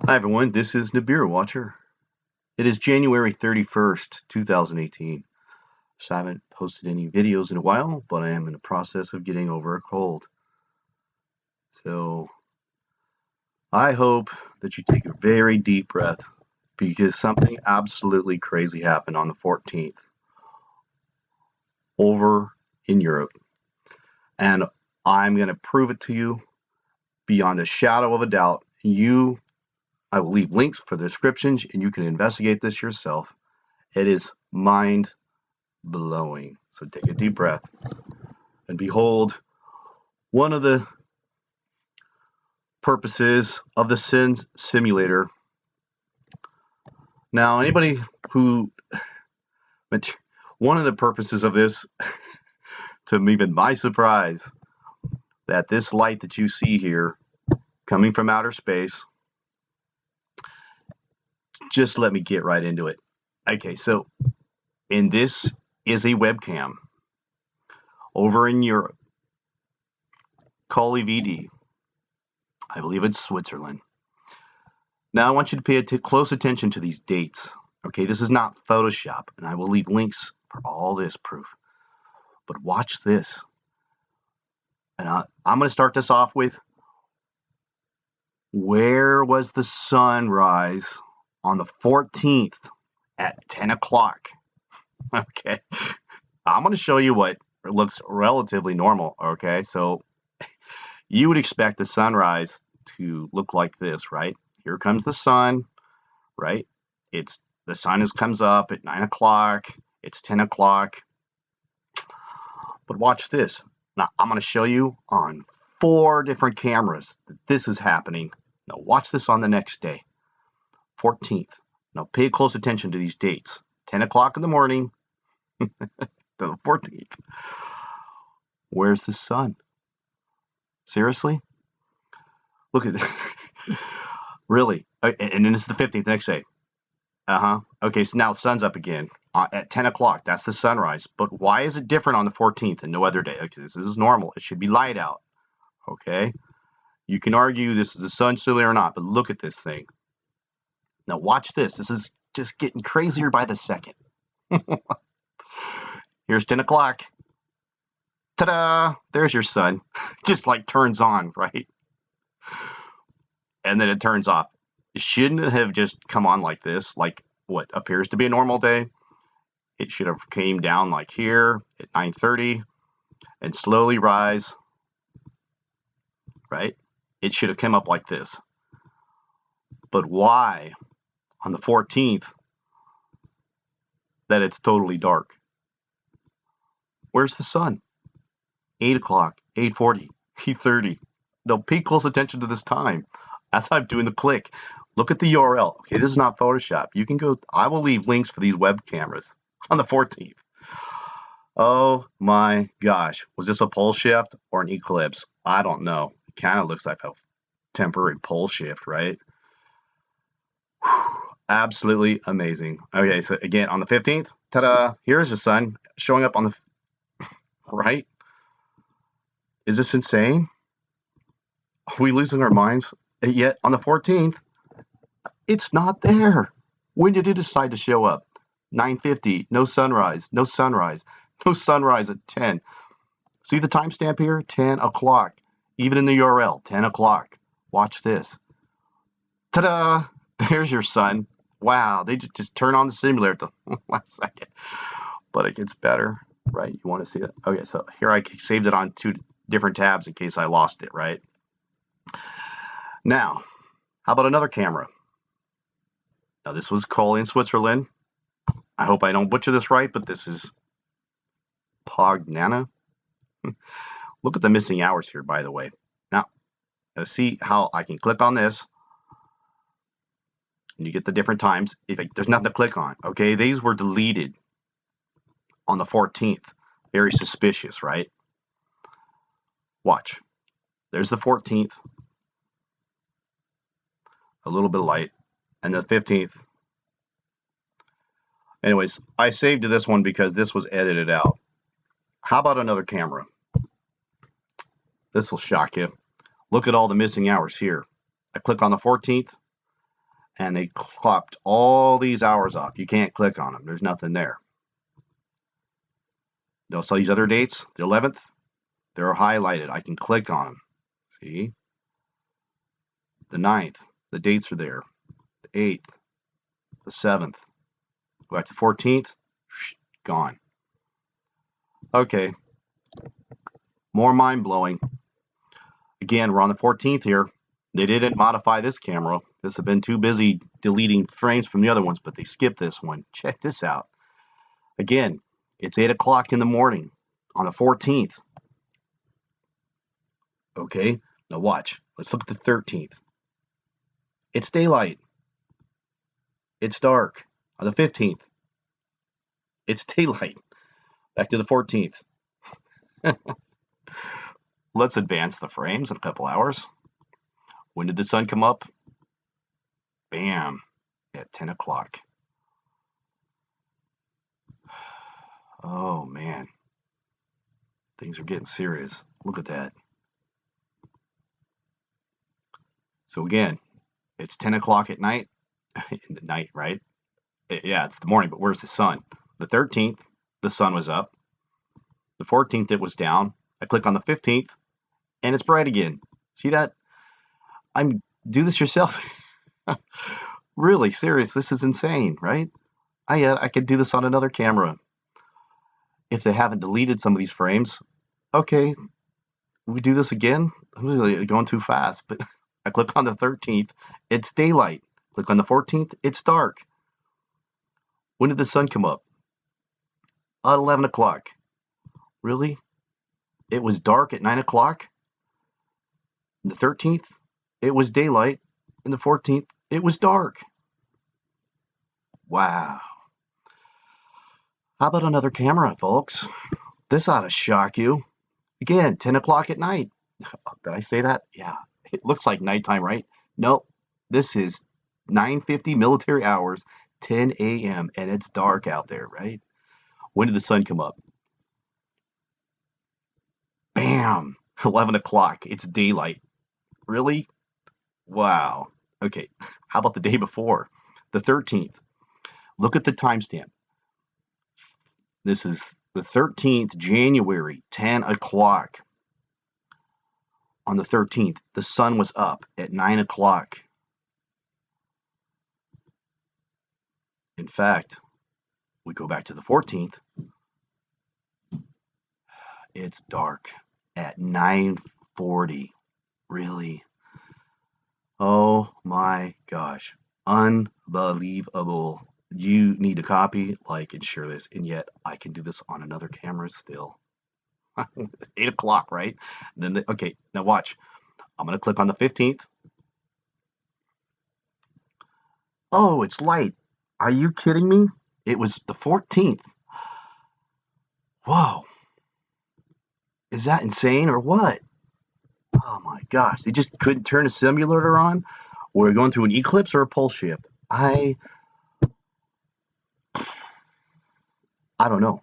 Hi everyone, this is Nibiru Watcher. It is January 31st, 2018. So I haven't posted any videos in a while, but I am in the process of getting over a cold. So I hope that you take a very deep breath because something absolutely crazy happened on the 14th over in Europe. And I'm going to prove it to you beyond a shadow of a doubt. I will leave links for the descriptions and you can investigate this yourself. It is mind-blowing. So take a deep breath and behold one of the purposes of the CERN simulator. Now, one of the purposes of this, to even my surprise, that this light that you see here coming from outer space, just let me get right into it. Okay, so, and this is a webcam over in Europe, VD. I believe it's Switzerland. Now I want you to pay close attention to these dates. Okay, this is not Photoshop, and I will leave links for all this proof. But watch this. And I'm going to start this off with, where was the sunrise on the 14th at 10 o'clock? Okay, I'm going to show you what looks relatively normal. Okay, so you would expect the sunrise to look like this, right? Here comes the sun, right? The sun comes up at 9 o'clock. It's 10 o'clock. But watch this. Now, I'm going to show you on 4 different cameras that this is happening. Now, watch this on the next day, 14th. Now, pay close attention to these dates. 10 o'clock in the morning to the 14th. Where's the sun? Seriously? Look at this. Really? And then this is the 15th, the next day. Okay, so now the sun's up again at 10 o'clock. That's the sunrise. But why is it different on the 14th and no other day? Okay, this is normal. It should be light out. Okay? You can argue this is the sun simulator or not, but look at this thing. Now watch this. This is just getting crazier by the second. Here's 10 o'clock. Ta-da! There's your sun. Just like turns on, right? And then it turns off. It shouldn't have just come on like this, like what appears to be a normal day. It should have came down like here at 9:30 and slowly rise, right? It should have come up like this. But why on the 14th that it's totally dark? Where's the sun? 8 o'clock, 8:40, 8:30. Now pay close attention to this time. As I'm doing the click, look at the URL. Okay, this is not Photoshop. You can go, I will leave links for these web cameras on the 14th. Oh my gosh. Was this a pole shift or an eclipse? I don't know. It kind of looks like a temporary pole shift, right? Whew, absolutely amazing. Okay, so again, on the 15th, ta-da, here's the sun showing up on the, right? Is this insane? Are we losing our minds? Yet on the 14th, it's not there. When did it decide to show up? 9:50, no sunrise, no sunrise, no sunrise at 10. See the timestamp here? 10 o'clock. Even in the URL, 10 o'clock. Watch this. Ta-da! There's your sun. Wow, they just turn on the simulator the last second. But it gets better, right? You want to see it? Okay, so here I saved it on 2 different tabs in case I lost it, right? Now, how about another camera? Now, this was called in Switzerland. I hope I don't butcher this right, but this is Pognana. Look at the missing hours here, by the way. Now, let's see how I can click on this. And you get the different times. There's nothing to click on. Okay, these were deleted on the 14th. Very suspicious, right? Watch. There's the 14th. A little bit of light. And the 15th. Anyways, I saved to this one because this was edited out. How about another camera? This will shock you. Look at all the missing hours here. I click on the 14th. and they clocked all these hours off. You can't click on them. There's nothing there. They'll show these other dates. The 11th, they're highlighted. I can click on them. See? The 9th, the dates are there. The 8th, the 7th. Go back to 14th, gone. Okay. More mind-blowing. Again, we're on the 14th here. They didn't modify this camera. This has been too busy deleting frames from the other ones, but they skipped this one. Check this out. Again, it's 8 o'clock in the morning on the 14th. Okay, now watch. Let's look at the 13th. It's daylight. It's dark. On the 15th, it's daylight. Back to the 14th. Let's advance the frames in a couple hours. When did the sun come up? Bam, at 10 o'clock. Oh, man. Things are getting serious. Look at that. So again, it's 10 o'clock at night. In the night, right? Yeah, it's the morning, but where's the sun? The 13th, the sun was up. The 14th, it was down. I click on the 15th, and it's bright again. See that? Do this yourself. Really, serious. This is insane, right? I could do this on another camera. If they haven't deleted some of these frames, okay, we do this again. I'm really going too fast, but I click on the 13th, it's daylight. Click on the 14th, it's dark. When did the sun come up? At 11 o'clock. Really? It was dark at 9 o'clock? The 13th, it was daylight. And the 14th, it was dark. Wow. How about another camera, folks? This ought to shock you. Again, 10 o'clock at night. Did I say that? Yeah. It looks like nighttime, right? Nope. This is 9:50 military hours, 10 a.m., and it's dark out there, right? When did the sun come up? Bam! 11 o'clock. It's daylight. Really? Wow. Okay. How about the day before? The 13th. Look at the timestamp. This is the 13th, January, 10 o'clock. On the 13th, the sun was up at 9 o'clock. In fact, we go back to the 14th. It's dark at 9:40. Really? Oh my gosh. Unbelievable. You need to copy, like, and share this, and yet I can do this on another camera still. It's 8 o'clock, right? And then, okay, now watch. I'm going to click on the 15th. Oh, it's light. Are you kidding me? It was the 14th. Whoa. Is that insane or what? Oh my gosh. They just couldn't turn a simulator on? Or going through an eclipse or a pole shift? I don't know.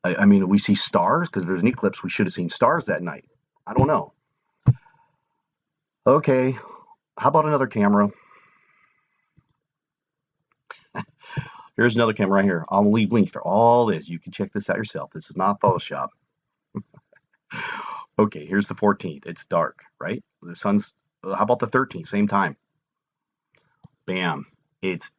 I mean, we see stars because there's an eclipse. We should have seen stars that night. I don't know. Okay. How about another camera? Here's another camera right here. I'll leave links for all this. You can check this out yourself. This is not Photoshop. Okay, here's the 14th. It's dark, right? The sun's, how about the 13th? Same time. Bam. It's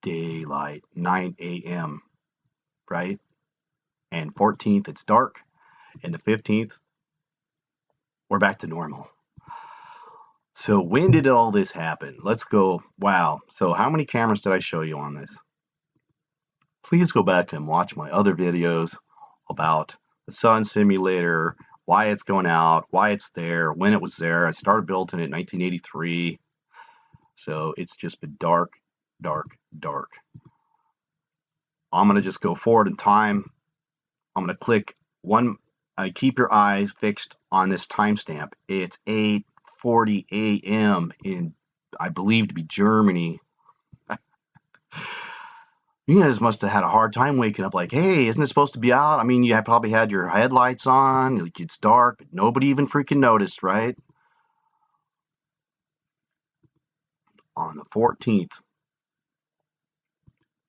daylight, 9 a.m., right? And 14th, it's dark. And the 15th, we're back to normal. So when did all this happen? Let's go. Wow. So how many cameras did I show you on this? Please go back and watch my other videos about the sun simulator, why it's going out, why it's there, when it was there. I started building it in 1983. So it's just been dark, dark, dark. I'm going to just go forward in time. I'm going to click one. Keep your eyes fixed on this timestamp. It's 8:40 a.m. in, I believe, to be Germany. You guys must have had a hard time waking up like, hey, isn't it supposed to be out? I mean, you probably had your headlights on. Like, it's dark, but nobody even freaking noticed, right? on the 14th,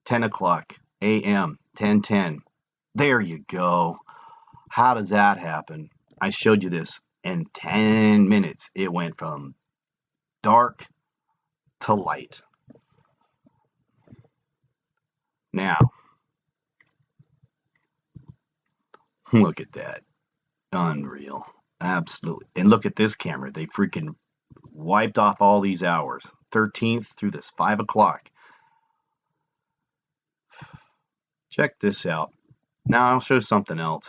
10 o'clock a.m., 10:10. There you go. How does that happen? I showed you this in 10 minutes. It went from dark to light. Now, look at that. Unreal. Absolutely. And look at this camera. They freaking wiped off all these hours. 13th through this 5 o'clock. Check this out. Now I'll show something else.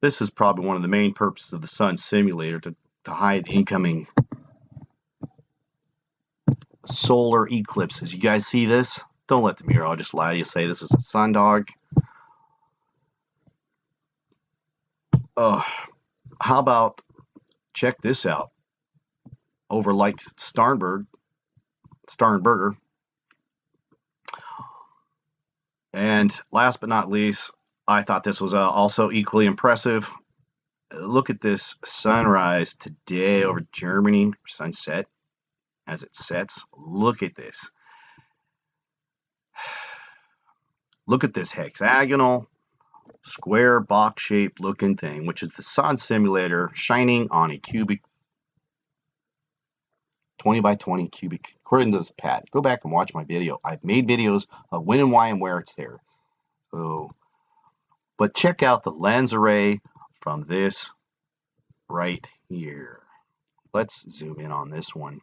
This is probably one of the main purposes of the Sun simulator, to hide the incoming solar eclipses. You guys see this? Don't let the meteorologist lie to you, say this is a sun dog. How about check this out? Over like Starnberger. And last but not least, I thought this was also equally impressive. Look at this sunrise today over Germany, sunset as it sets. Look at this. Look at this hexagonal, square, box-shaped looking thing, which is the Sun simulator shining on a cubic 20 by 20 cubic, according to this pad. Go back and watch my video. I've made videos of when and why and where it's there. So, but check out the lens array from this right here. Let's zoom in on this one.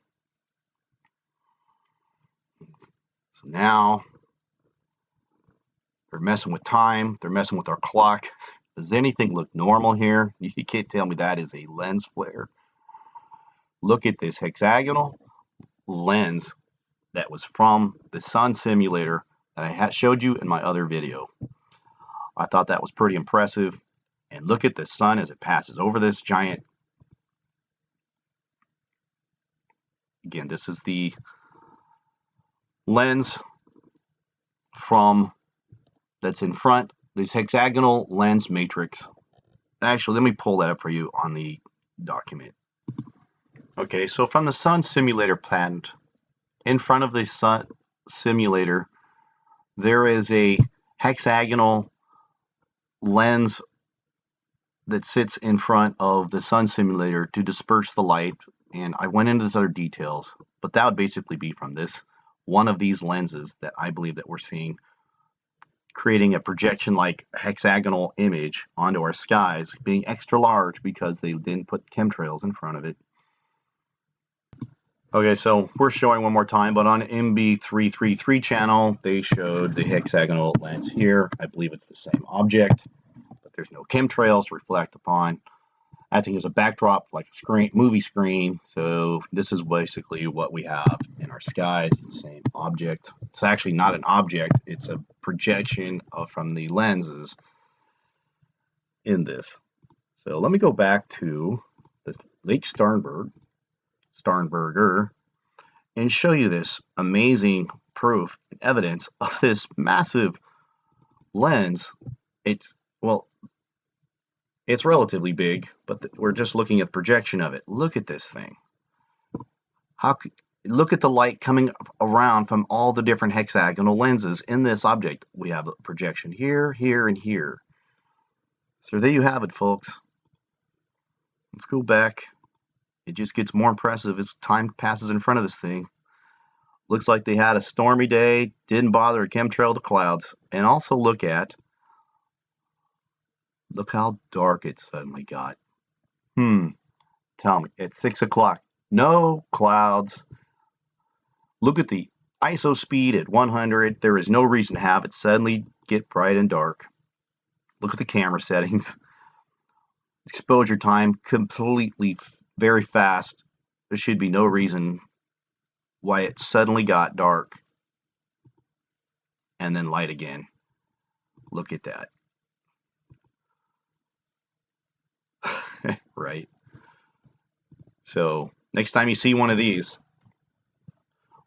So now they're messing with time. They're messing with our clock. Does anything look normal here? You can't tell me that is a lens flare. Look at this hexagonal lens that was from the Sun simulator that I had showed you in my other video. I thought that was pretty impressive. And look at the sun as it passes over this giant. Again, this is the lens from that's in front, this hexagonal lens matrix. Actually, let me pull that up for you on the document. Okay, so from the Sun simulator plant, in front of the Sun simulator, there is a hexagonal lens that sits in front of the Sun simulator to disperse the light. And I went into this other details, but that would basically be from this one of these lenses that I believe that we're seeing, creating a projection like hexagonal image onto our skies, being extra large because they didn't put chemtrails in front of it. Okay, so we're showing one more time, but on MB333 channel, they showed the hexagonal lens here. I believe it's the same object, but there's no chemtrails to reflect upon. Acting as a backdrop, like a screen, movie screen. So this is basically what we have in our skies, the same object. It's actually not an object, it's a projection from the lenses in this. So let me go back to the Lake Starnberger, and show you this amazing proof and evidence of this massive lens. It's relatively big, but we're just looking at projection of it. Look at this thing. Look at the light coming around from all the different hexagonal lenses in this object. We have a projection here, here, and here. So there you have it, folks. Let's go back. It just gets more impressive as time passes in front of this thing. Looks like they had a stormy day, didn't bother to chemtrail the clouds. And also look how dark it suddenly got. Tell me, at 6 o'clock, no clouds. Look at the ISO speed at 100. There is no reason to have it suddenly get bright and dark. Look at the camera settings. Exposure time completely very fast. There should be no reason why it suddenly got dark and then light again. Look at that. Right? So next time you see one of these,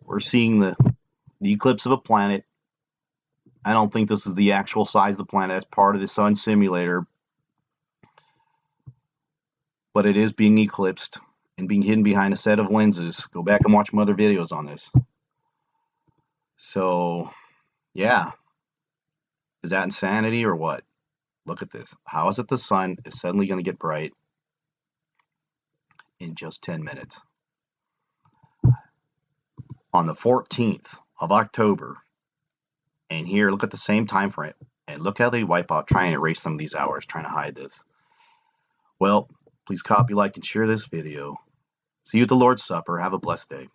we're seeing the eclipse of a planet. I don't think this is the actual size of the planet. It's part of the Sun simulator, but it is being eclipsed. and being hidden behind a set of lenses. Go back and watch my other videos on this. So, yeah. Is that insanity or what? Look at this. How is it the sun is suddenly going to get bright in just 10 minutes? On the 14th of October, and here, look at the same time frame, and look how they wipe out, trying to erase some of these hours, trying to hide this. Well, please copy, like, and share this video. See you at the Lord's Supper. Have a blessed day.